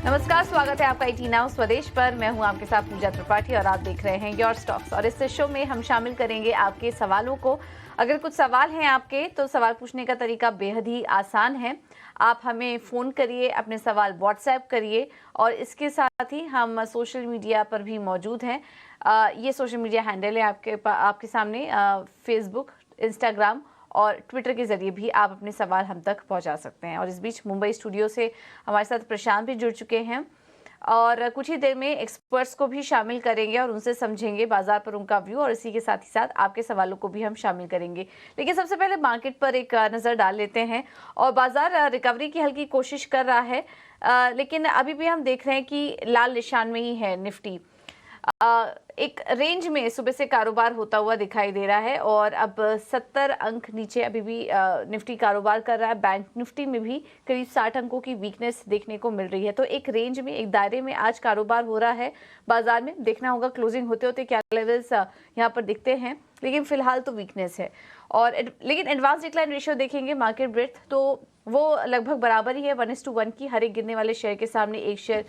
नमस्कार, स्वागत है आपका ET नाउ स्वदेश पर। मैं हूं आपके साथ पूजा त्रिपाठी और आप देख रहे हैं योर स्टॉक्स। और इस शो में हम शामिल करेंगे आपके सवालों को। अगर कुछ सवाल हैं आपके तो सवाल पूछने का तरीका बेहद ही आसान है। आप हमें फ़ोन करिए, अपने सवाल व्हाट्सएप करिए और इसके साथ ही हम सोशल मीडिया पर भी मौजूद हैं। ये सोशल मीडिया हैंडल है आपके सामने, फेसबुक, इंस्टाग्राम और ट्विटर के जरिए भी आप अपने सवाल हम तक पहुंचा सकते हैं। और इस बीच मुंबई स्टूडियो से हमारे साथ प्रशांत भी जुड़ चुके हैं और कुछ ही देर में एक्सपर्ट्स को भी शामिल करेंगे और उनसे समझेंगे बाजार पर उनका व्यू, और इसी के साथ ही साथ आपके सवालों को भी हम शामिल करेंगे। लेकिन सबसे पहले मार्केट पर एक नज़र डाल लेते हैं। और बाजार रिकवरी की हल्की कोशिश कर रहा है, लेकिन अभी भी हम देख रहे हैं कि लाल निशान में ही है निफ्टी। एक रेंज में सुबह से कारोबार होता हुआ दिखाई दे रहा है और अब 70 अंक नीचे अभी भी निफ्टी कारोबार कर रहा है। बैंक निफ्टी में भी करीब 60 अंकों की वीकनेस देखने को मिल रही है। तो एक रेंज में, एक दायरे में आज कारोबार हो रहा है बाजार में। देखना होगा क्लोजिंग होते होते क्या लेवल्स यहाँ पर दिखते हैं, लेकिन फिलहाल तो वीकनेस है। और लेकिन एडवांस डिक्लाइन रेशियो देखेंगे मार्केट ब्रेथ तो वो लगभग बराबर ही है, 1:1 की। हर एक गिरने वाले शेयर के सामने एक शेयर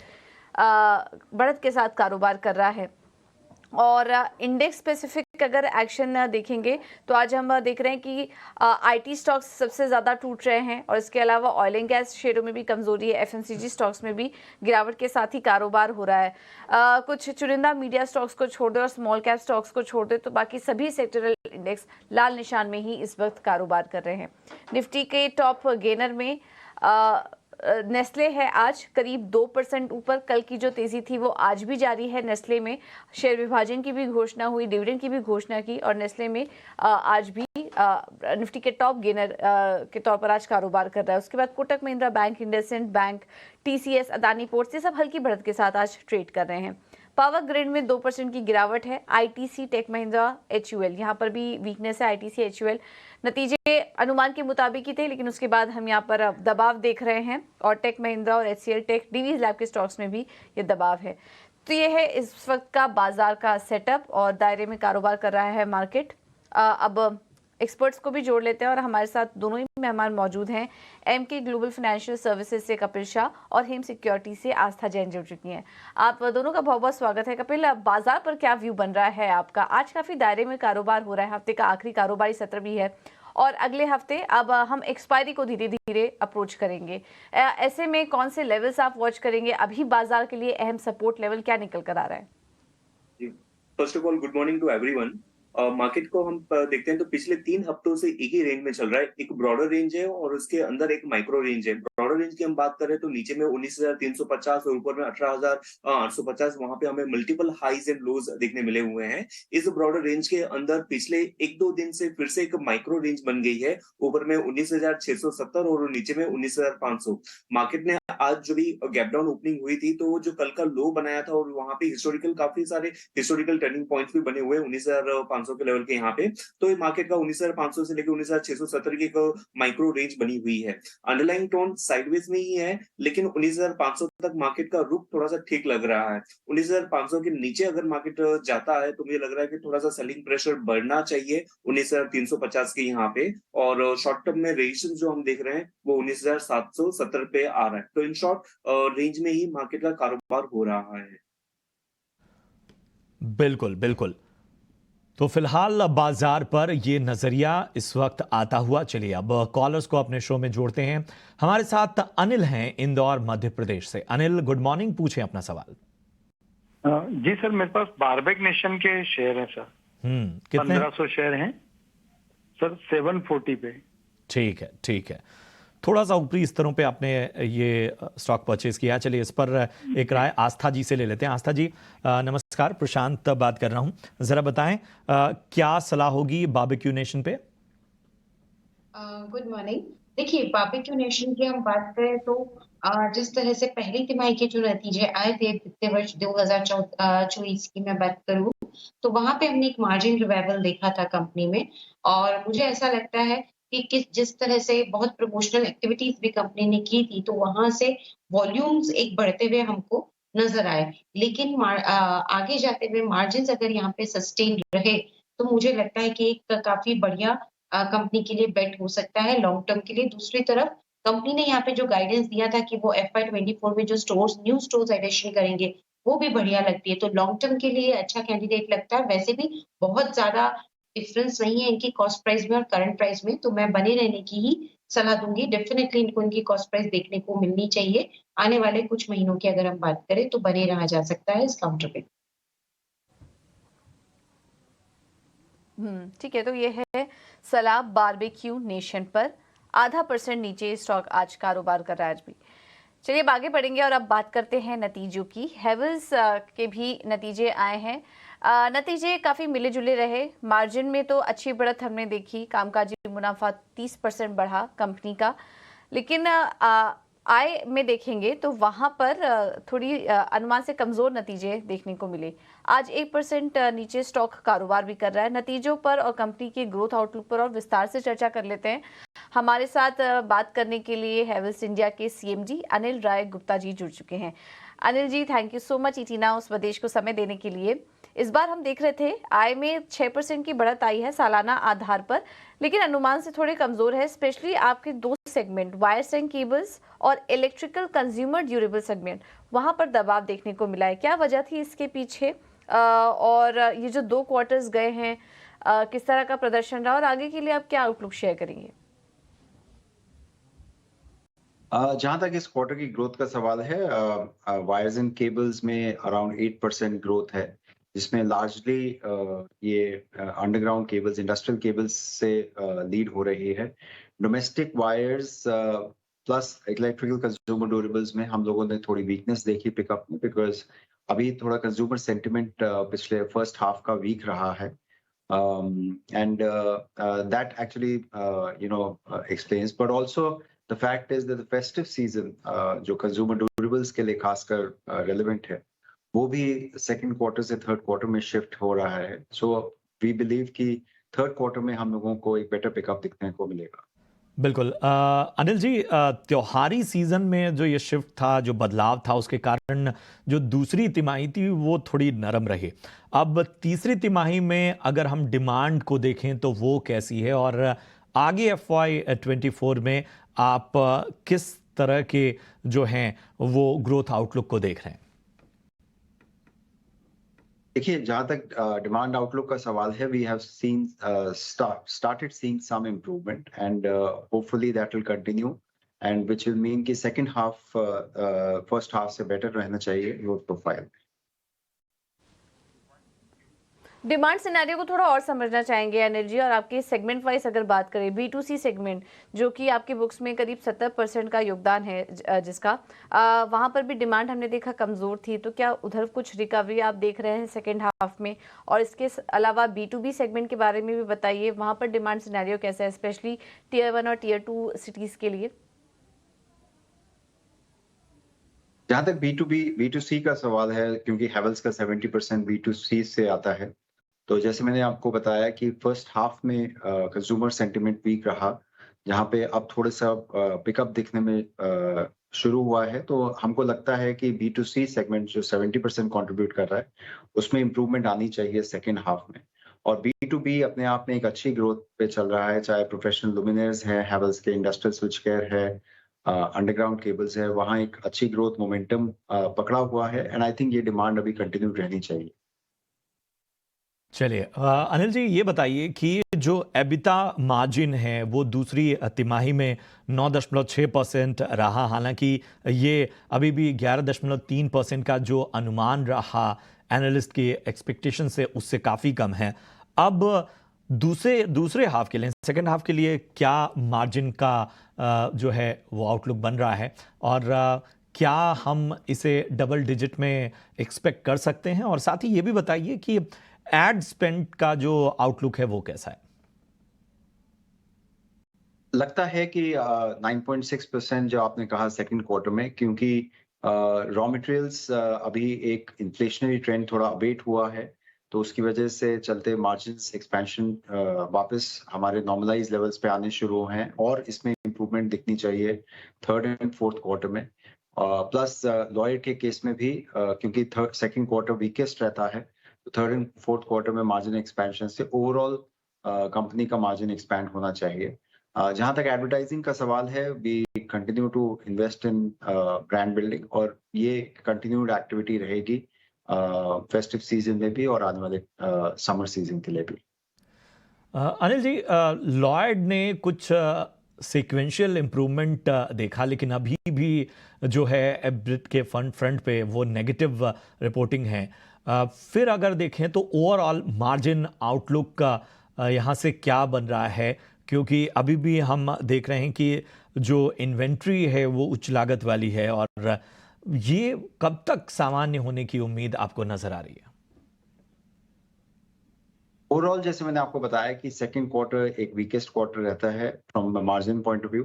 बढ़त के साथ कारोबार कर रहा है। और इंडेक्स स्पेसिफिक अगर एक्शन देखेंगे तो आज हम देख रहे हैं कि आईटी स्टॉक्स सबसे ज़्यादा टूट रहे हैं और इसके अलावा ऑयल एंड गैस शेयरों में भी कमजोरी है। एफएमसीजी स्टॉक्स में भी गिरावट के साथ ही कारोबार हो रहा है। कुछ चुनिंदा मीडिया स्टॉक्स को छोड़ दे और स्मॉल कैप स्टॉक्स को छोड़ दे तो बाकी सभी सेक्टरल इंडेक्स लाल निशान में ही इस वक्त कारोबार कर रहे हैं। निफ्टी के टॉप गेनर में नेस्ले है आज करीब 2% ऊपर। कल की जो तेजी थी वो आज भी जारी है। नेस्ले में शेयर विभाजन की भी घोषणा हुई, डिविडेंड की भी घोषणा की और नेस्ले में आज भी निफ्टी के टॉप गेनर के तौर पर आज कारोबार कर रहा है। उसके बाद Kotak Mahindra bank, IndusInd bank, TCS, Adani ports, ये सब हल्की बढ़त के साथ आज ट्रेड कर रहे हैं। पावर ग्रिड में 2% की गिरावट है। आईटीसी, टेक महिंद्रा, एचयूएल, यहाँ पर भी वीकनेस है। आईटीसी, एचयूएल नतीजे अनुमान के मुताबिक ही थे, लेकिन उसके बाद हम यहाँ पर दबाव देख रहे हैं। और टेक महिंद्रा और एचसीएल टेक, डीवीज लैब के स्टॉक्स में भी ये दबाव है। तो ये है इस वक्त का बाजार का सेटअप और दायरे में कारोबार कर रहा है मार्केट। अब एक्सपर्ट्स को भी जोड़ लेते हैं और हमारे साथ दोनों ही मेहमान मौजूद हैं। एमके ग्लोबल फाइनेंशियल सर्विसेज से कपिल शाह और हेम सिक्योरिटी से आस्था जैन जुड़ चुकी हैं। आप दोनों का बहुत बहुत स्वागत है। कपिल, बाजार पर क्या व्यू बन रहा है आपका? आज काफी दायरे में कारोबार हो रहा है, हफ्ते का आखिरी कारोबारी सत्र भी है और अगले हफ्ते अब हम एक्सपायरी को धीरे धीरे अप्रोच करेंगे। ऐसे में कौन से लेवल्स आप वॉच करेंगे? अभी बाजार के लिए अहम सपोर्ट लेवल क्या निकल कर आ रहा है? First of all good morning to everyone. Market को हम देखते हैं तो पिछले 3 हफ्तों से एक ही रेंज में चल रहा है। एक ब्रॉडर रेंज है और उसके अंदर एक माइक्रो रेंज है। ब्रॉडर रेंज की हम बात करें तो नीचे में 19,350 और ऊपर में 18,850, वहां पे हमें मल्टीपल हाईज एंड लोज देखने मिले हुए हैं। इस ब्रॉडर रेंज के अंदर पिछले 1-2 दिन से फिर से एक माइक्रो रेंज बन गई है। ऊपर में 19,670 और नीचे में 19,500। मार्केट ने आज जो भी गैप डाउन ओपनिंग हुई थी तो जो कल का लो बनाया था और वहां पे काफी सारे हिस्टोरिकल टर्निंग पॉइंट्स भी बने हुए 19,500 के लेवल के यहाँ पे। तो ये मार्केट का 19,500 से लेकर 19,670 की एक माइक्रो रेंज बनी हुई है। अंडरलाइंग टोन साइडवेज में ही है, लेकिन 19,500 तक मार्केट का रुख थोड़ा सा ठीक लग रहा है। 19,500 के नीचे अगर मार्केट जाता है तो मुझे लग रहा है कि थोड़ा सा सेलिंग प्रेशर बढ़ना चाहिए 19,350 के यहाँ पे। और शॉर्ट टर्म में रेजिस्टेंस जो हम देख रहे हैं वो 19,770 पे आ रहा है। तो इन शॉर्ट रेंज में ही मार्केट का कारोबार हो रहा है। बिल्कुल बिल्कुल। तो फिलहाल बाजार पर ये नजरिया इस वक्त आता हुआ। चलिए अब कॉलर्स को अपने शो में जोड़ते हैं। हमारे साथ अनिल हैं इंदौर, मध्य प्रदेश से। अनिल, गुड मॉर्निंग, पूछें अपना सवाल। जी सर, मेरे पास बारबेक नेशन के शेयर हैं सर। कितने? 1500 शेयर हैं सर, 740 पे। ठीक है ठीक है। थोड़ा सा ऊपरी स्तरों पे आपने ये स्टॉक परचेज किया। चलिए इस पर एक राय आस्था जी से ले लेते हैं। आस्था जी नमस्कार, प्रशांत बात कर रहा हूं। जरा बताएं क्या सलाह होगी बारबेक्यू नेशन पे? Good morning. देखिए, बारबेक्यू नेशन की हम बात करें तो जिस तरह से पहली तिमाही के जो नतीजे आए थे वित्तीय वर्ष 2024 की मैं बात करूं तो वहां पे हमने एक मार्जिन रिवाइवल देखा था कंपनी में। और मुझे ऐसा लगता है कि जिस तरह से बहुत प्रमोशनल एक्टिविटीज भी कंपनी ने की थी तो वहां से वॉल्यूम्स एक बढ़ते हुए हमको नजर आए। लेकिन आगे जाते हुए मार्जिन अगर यहाँ पे सस्टेन रहे तो मुझे लगता है कि एक काफी बढ़िया कंपनी के लिए बेट हो सकता है लॉन्ग टर्म के लिए। दूसरी तरफ कंपनी ने यहाँ पे जो गाइडेंस दिया था कि वो FY24 में जो न्यू स्टोर्स एडिशन करेंगे, वो भी बढ़िया लगती है। तो लॉन्ग टर्म के लिए अच्छा कैंडिडेट लगता है। वैसे भी बहुत ज़्यादा डिफरेंस नहीं है इनकी कॉस्ट प्राइस में और करंट प्राइस में, तो मैं बने रहने की ही सलाह दूँगी। डेफिनिटली इनको इनकी कॉस्ट प्राइस देखने को मिलनी चाहिए। आने वाले कुछ महीनों की अगर हम बात करें तो बने रहा जा सकता है इस काउंटर पे। ठीक है, तो ये है सलाह बारबेक्यू नेशन पर। 0.5% नीचे स्टॉक आज कारोबार कर रहा है आज भी। चलिए अब आगे बढ़ेंगे और अब बात करते हैं नतीजों की। हेवल्स के भी नतीजे आए हैं। नतीजे काफ़ी मिले जुले रहे। मार्जिन में तो अच्छी बढ़त हमने देखी, कामकाजी मुनाफा 30% बढ़ा कंपनी का, लेकिन आय में देखेंगे तो वहां पर थोड़ी अनुमान से कमजोर नतीजे देखने को मिले। आज 1% नीचे स्टॉक कारोबार भी कर रहा है। नतीजों पर और कंपनी के ग्रोथ आउटलुक पर और विस्तार से चर्चा कर लेते हैं। हमारे साथ बात करने के लिए हेवल्स इंडिया के CMD अनिल राय गुप्ता जी जुड़ चुके हैं। Anil ji, thank you so much इटीना उस स्वदेश को समय देने के लिए। इस बार हम देख रहे थे आय में 6% की बढ़त आई है सालाना आधार पर, लेकिन अनुमान से थोड़े कमजोर है। स्पेशली आपके दो सेगमेंट वायर्स एंड केबल्स और इलेक्ट्रिकल कंज्यूमर ड्यूरेबल सेगमेंट, वहां पर दबाव देखने को मिला है। क्या वजह थी इसके पीछे, और ये जो 2 क्वार्टर्स गए हैं किस तरह का प्रदर्शन रहा और आगे के लिए आप क्या आउटलुक शेयर करेंगे? जहां तक इस क्वार्टर की ग्रोथ का सवाल है, वायर्स एंड केबल्स में अराउंड 8% ग्रोथ है, जिसमें लार्जली ये अंडरग्राउंड केबल्स, इंडस्ट्रियल केबल्स से लीड हो रही है। Domestic wires plus electrical consumer durables में हम लोगों ने थोड़ी वीकनेस देखी पिकअप में, बिकॉज अभी थोड़ा कंज्यूमर सेंटिमेंट पिछले फर्स्ट हाफ का वीक रहा है, and that actually explains, but also the fact is that the festive season जो consumer durables के लिए खासकर relevant है, वो भी second quarter से third quarter में shift हो रहा है। So we believe कि third quarter में हम लोगों को एक better pickup दिखने को मिलेगा। बिल्कुल। अनिल जी, त्योहारी सीजन में जो ये शिफ्ट था, जो बदलाव था, उसके कारण जो दूसरी तिमाही थी वो थोड़ी नरम रही। अब तीसरी तिमाही में अगर हम डिमांड को देखें तो वो कैसी है, और आगे FY24 में आप किस तरह के जो हैं वो ग्रोथ आउटलुक को देख रहे हैं? देखिए, जहां तक डिमांड आउटलुक का सवाल है, we have seen started seeing some improvement, and hopefully that will continue, and which will mean कि second half first half से better रहना चाहिए growth profile। डिमांड सिनेरियो को थोड़ा और समझना चाहेंगे अनिल जी, और आपके सेगमेंट वाइज अगर बात करें, B2C सेगमेंट जो कि आपके बुक्स में करीब 70% का योगदान है जिसका, वहां पर भी डिमांड हमने देखा कमजोर थी, तो क्या उधर कुछ रिकवरी आप देख रहे हैं सेकेंड हाफ में? और इसके अलावा B2B सेगमेंट के बारे में भी बताइए, वहां पर डिमांड सिनेरियो कैसा है, स्पेशली Tier 1 और Tier 2 सिटीज के लिए? जहां तक B2C का सवाल है, क्योंकि हेवल्स का 70% B2C से आता है, तो जैसे मैंने आपको बताया कि फर्स्ट हाफ में कंज्यूमर सेंटिमेंट वीक रहा, जहां पे अब थोड़ा सा पिकअप दिखने में शुरू हुआ है। तो हमको लगता है कि B2C सेगमेंट जो 70% कंट्रीब्यूट कर रहा है, उसमें इंप्रूवमेंट आनी चाहिए सेकेंड हाफ में। और B2B अपने आप में एक अच्छी ग्रोथ पे चल रहा है, चाहे प्रोफेशनल लुमिनर्स है, हेवल्स के इंडस्ट्रियल स्विच केयर है, अंडरग्राउंड केबल्स है, वहां एक अच्छी ग्रोथ मोमेंटम पकड़ा हुआ है, एंड आई थिंक ये डिमांड अभी कंटिन्यू रहनी चाहिए। चलिए, अनिल जी ये बताइए कि जो एबिटा मार्जिन है वो दूसरी तिमाही में 9.6% रहा, हालांकि ये अभी भी 11.3% का जो अनुमान रहा एनालिस्ट की एक्सपेक्टेशन से उससे काफ़ी कम है। अब दूसरे हाफ के लिए, सेकेंड हाफ के लिए क्या मार्जिन का जो है वो आउटलुक बन रहा है, और क्या हम इसे डबल डिजिट में एक्सपेक्ट कर सकते हैं? और साथ ही ये भी बताइए कि एड स्पेंड का जो आउटलुक है वो कैसा है? लगता है कि 9.6% जो आपने कहा सेकंड क्वार्टर में, क्योंकि रॉ मटेरियल्स अभी एक इन्फ्लेशनरी ट्रेंड थोड़ा अबेट हुआ है, तो उसकी वजह से चलते मार्जिन्स एक्सपेंशन वापस हमारे नॉर्मलाइज लेवल्स पे आने शुरू हैं, और इसमें इंप्रूवमेंट दिखनी चाहिए थर्ड एंड फोर्थ क्वार्टर में। प्लस लॉयड के केस में भी क्योंकि सेकंड क्वार्टर वीकेस्ट रहता है, तो थर्ड एंड फोर्थ क्वार्टर में मार्जिन एक्सपेंशन से ओवरऑल कंपनी का मार्जिन एक्सपैंड होना चाहिए। जहां तक एडवर्टाइजिंग का सवाल है, we continue to invest in brand building और ये कंटिन्यूड एक्टिविटी रहेगी फेस्टिव सीजन में भी और आने वाले समर सीजन के लिए भी। अनिल जी, लॉयड ने कुछ सीक्वेंशियल इम्प्रूवमेंट देखा, लेकिन अभी भी जो है एब्रिट के फंड फ्रंट पे वो नेगेटिव रिपोर्टिंग है। फिर अगर देखें तो ओवरऑल मार्जिन आउटलुक का यहाँ से क्या बन रहा है, क्योंकि अभी भी हम देख रहे हैं कि जो इन्वेंट्री है वो उच्च लागत वाली है, और ये कब तक सामान्य होने की उम्मीद आपको नजर आ रही है? ओवरऑल जैसे मैंने आपको बताया कि सेकंड क्वार्टर एक वीकेस्ट क्वार्टर रहता है from margin point of view.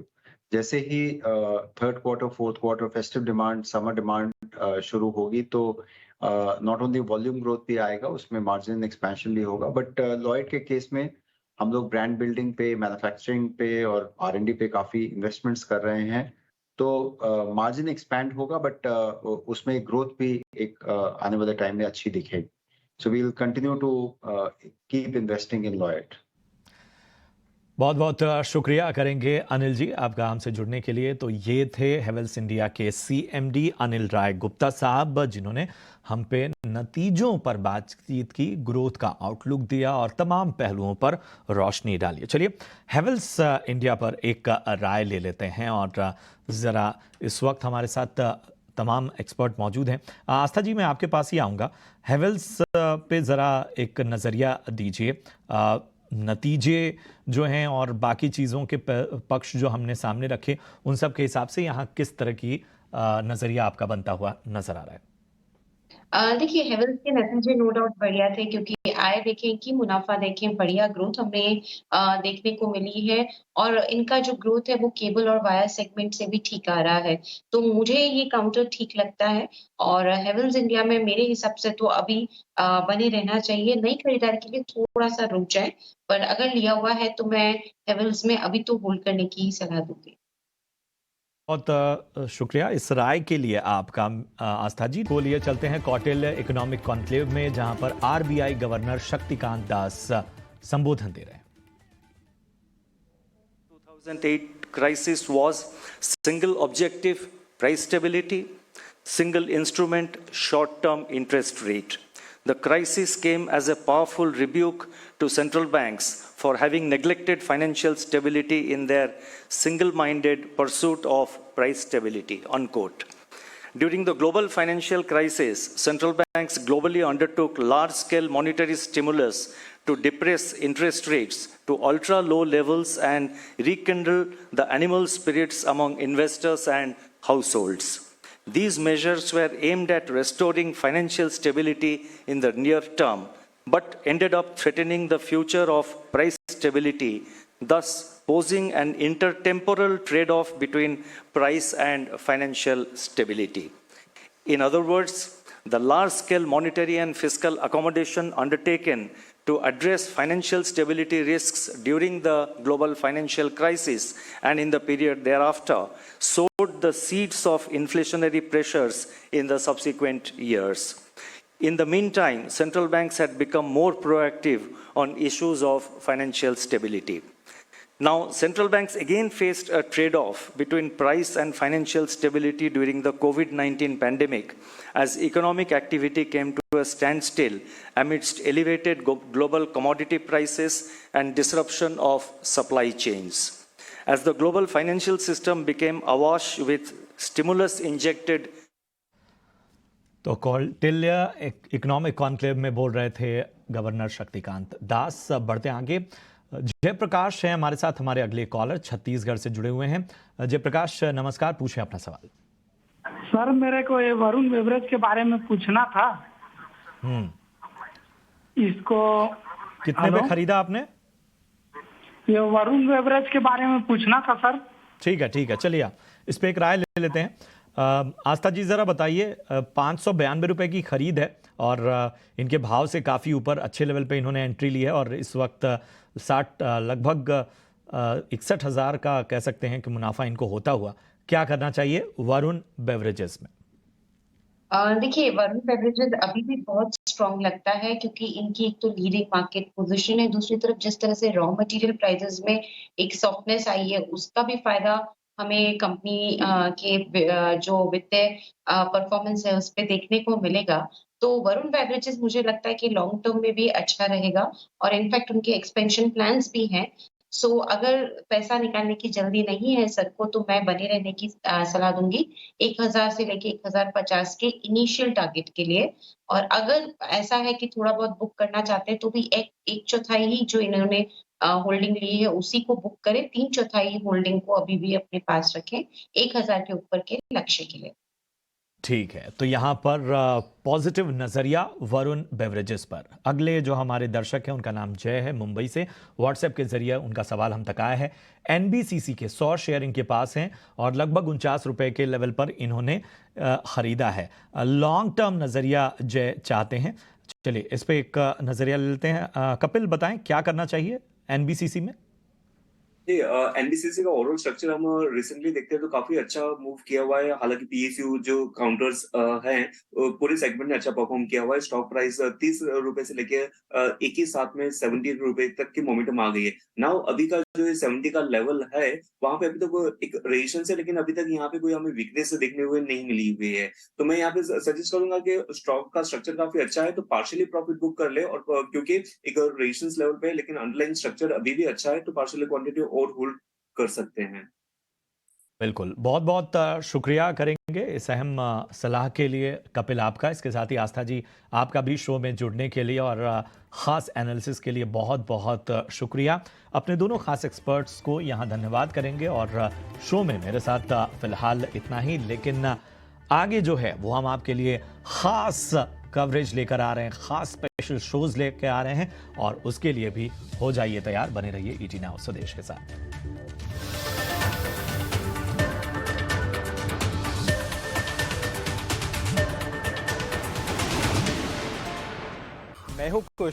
जैसे ही third quarter, fourth quarter, festive demand, summer demand शुरू होगी तो नॉट ओनली वॉल्यूम ग्रोथ भी आएगा, उसमें मार्जिन एक्सपेंशन भी होगा। बट लॉयड के केस में हम लोग ब्रांड बिल्डिंग पे, मैन्युफैक्चरिंग पे और R&D पे काफी इन्वेस्टमेंट्स कर रहे हैं, तो मार्जिन एक्सपैंड होगा, बट उसमें ग्रोथ भी एक आने वाले टाइम में अच्छी दिखेगी। So we'll continue to keep investing in Lloyd. बहुत बहुत शुक्रिया करेंगे अनिल जी आपका हमसे जुड़ने के लिए। तो ये थे हेवेल्स इंडिया के CMD अनिल राय गुप्ता साहब, जिन्होंने हम पे नतीजों पर बातचीत की, ग्रोथ का आउटलुक दिया और तमाम पहलुओं पर रोशनी डाली। चलिए हेवेल्स इंडिया पर एक राय ले लेते हैं, और ज़रा इस वक्त हमारे साथ तमाम एक्सपर्ट मौजूद हैं। आस्था जी, मैं आपके पास ही आऊँगा। हेवेल्स पे ज़रा एक नज़रिया दीजिए, नतीजे जो हैं और बाकी चीज़ों के पक्ष जो हमने सामने रखे, उन सब के हिसाब से यहाँ किस तरह की नज़रिया आपका बनता हुआ नज़र आ रहा है? देखिए, हेवेल्स के नतीजे नो डाउट बढ़िया थे, क्योंकि आय देखें कि मुनाफा देखें, बढ़िया ग्रोथ हमें देखने को मिली है, और इनका जो ग्रोथ है वो केबल और वायर सेगमेंट से भी ठीक आ रहा है। तो मुझे ये काउंटर ठीक लगता है, और हेवेल्स इंडिया में मेरे हिसाब से तो अभी बने रहना चाहिए। नई खरीदारी के लिए थोड़ा सा रुक जाए, पर अगर लिया हुआ है तो मैं हेवेल्स में अभी तो होल्ड करने की ही सलाह दूंगी। बहुत शुक्रिया इस राय के लिए आपका आस्था जी। को लिए चलते हैं कौटिल्य इकोनॉमिक कॉन्क्लेव में, जहां पर RBI गवर्नर शक्तिकांत दास संबोधन दे रहे हैं। 2008 crisis was single objective price stability, single instrument short-term interest rate. The crisis came as a powerful rebuke to central banks for having neglected financial stability in their single-minded pursuit of price stability, unquote. During the global financial crisis, central banks globally undertook large-scale monetary stimulus to depress interest rates to ultra-low levels and rekindle the animal spirits among investors and households. These measures were aimed at restoring financial stability in the near term, but ended up threatening the future of price stability, thus posing an intertemporal trade-off between price and financial stability. In other words, the large-scale monetary and fiscal accommodation undertaken to address financial stability risks during the global financial crisis and in the period thereafter sowed the seeds of inflationary pressures in the subsequent years. In the meantime, central banks had become more proactive on issues of financial stability. Now, central banks again faced a trade-off between price and financial stability during the COVID-19 pandemic, as economic activity came to a standstill amidst elevated global commodity prices and disruption of supply chains. As the global financial system became awash with stimulus injected. तो Kautilya economic conclave में बोल रहे थे governor Shaktikanta Das. बढ़ते आगे, जयप्रकाश हैं हमारे साथ, हमारे अगले कॉलर छत्तीसगढ़ से जुड़े हुए हैं। जयप्रकाश नमस्कार, पूछें अपना सवाल। सर, मेरे को ये वरुण बेवरेज के बारे में पूछना था। इसको कितने में खरीदा आपने? ये वरुण बेवरेज के बारे में पूछना था सर। ठीक है, चलिए इस पे एक राय ले लेते हैं। आस्था जी जरा बताइए, 592 रुपए की खरीद है और इनके भाव से काफ़ी ऊपर अच्छे लेवल पे इन्होंने एंट्री ली है, और इस वक्त 60 लगभग 61,000 का कह सकते हैं कि मुनाफा इनको होता हुआ। क्या करना चाहिए वरुण बेवरेजेस में? देखिए, वरुण बेवरेजेस अभी भी बहुत स्ट्रांग लगता है क्योंकि इनकी एक तो लीडिंग मार्केट पोजीशन है, दूसरी तरफ जिस तरह से रॉ मटेरियल प्राइसेस में एक सॉफ्टनेस आई है, उसका भी फायदा हमें कंपनी जो वित्तीय परफॉर्मेंस है उस पे देखने को मिलेगा। तो वरुण बेवरेजेस मुझे लगता है कि लॉन्ग टर्म में भी अच्छा रहेगा और इनफैक्ट उनके एक्सपेंशन प्लान्स भी हैं। सो अगर पैसा निकालने की जल्दी नहीं है सबको तो मैं बने रहने की सलाह दूँगी 1000 से लेके 1050 के इनिशियल टारगेट के लिए। और अगर ऐसा है कि थोड़ा बहुत बुक करना चाहते हैं तो भी एक चौथाई ही जो इन्होंने होल्डिंग ली है उसी को बुक करें, 3/4 होल्डिंग को अभी भी अपने पास रखें 1000 के ऊपर के लक्ष्य के लिए। ठीक है, तो यहाँ पर पॉजिटिव नजरिया वरुण बेवरेजेस पर। अगले जो हमारे दर्शक हैं उनका नाम जय है, मुंबई से। व्हाट्सएप के जरिए उनका सवाल हम तक आया है। एनबीसीसी के 100 शेयर इनके पास हैं और लगभग 49 रुपए के लेवल पर इन्होंने खरीदा है। लॉन्ग टर्म नजरिया जय चाहते हैं। चलिए इस पे एक नजरिया ले लेते हैं। कपिल बताएं क्या करना चाहिए एनबीसीसी में? जी, एनबीसीसी का ओवरऑल स्ट्रक्चर हम रिसेंटली देखते हैं तो काफी अच्छा मूव किया हुआ है। हालांकि पीएसयू जो काउंटर्स हैं पूरे सेगमेंट ने अच्छा परफॉर्म किया हुआ है। स्टॉक प्राइस 30 रुपए से लेके एक ही साथ में 70 रुपए तक की मोमेंटम आ गई है। नाउ अभी का जो 70 का लेवल है वहां पे अभी तक एक रेजिस्टेंस है, लेकिन अभी तक यहाँ पे कोई हमें वीकनेस देखने हुए नहीं मिली हुई है। तो मैं यहाँ पे सजेस्ट करूंगा कि स्टॉक का स्ट्रक्चर काफी अच्छा है तो पार्शियली प्रॉफिट बुक कर ले, और क्योंकि एक रेजिस्टेंस लेवल पे है लेकिन अंडरलाइन स्ट्रक्चर अभी भी अच्छा है तो पार्शियली क्वांटिटी और होल्ड कर सकते हैं। बिल्कुल, बहुत बहुत शुक्रिया करेंगे इस अहम सलाह के लिए कपिल आपका। इसके साथ ही आस्था जी आपका भी शो में जुड़ने के लिए और ख़ास एनालिसिस के लिए बहुत बहुत शुक्रिया। अपने दोनों खास एक्सपर्ट्स को यहाँ धन्यवाद करेंगे और शो में मेरे साथ फ़िलहाल इतना ही, लेकिन आगे जो है वो हम आपके लिए ख़ास कवरेज लेकर आ रहे हैं, ख़ास स्पेशल शोज़ लेकर आ रहे हैं और उसके लिए भी हो जाइए तैयार। बने रहिए ईटी नाउ स्वदेश के साथ। मैं हूं कुश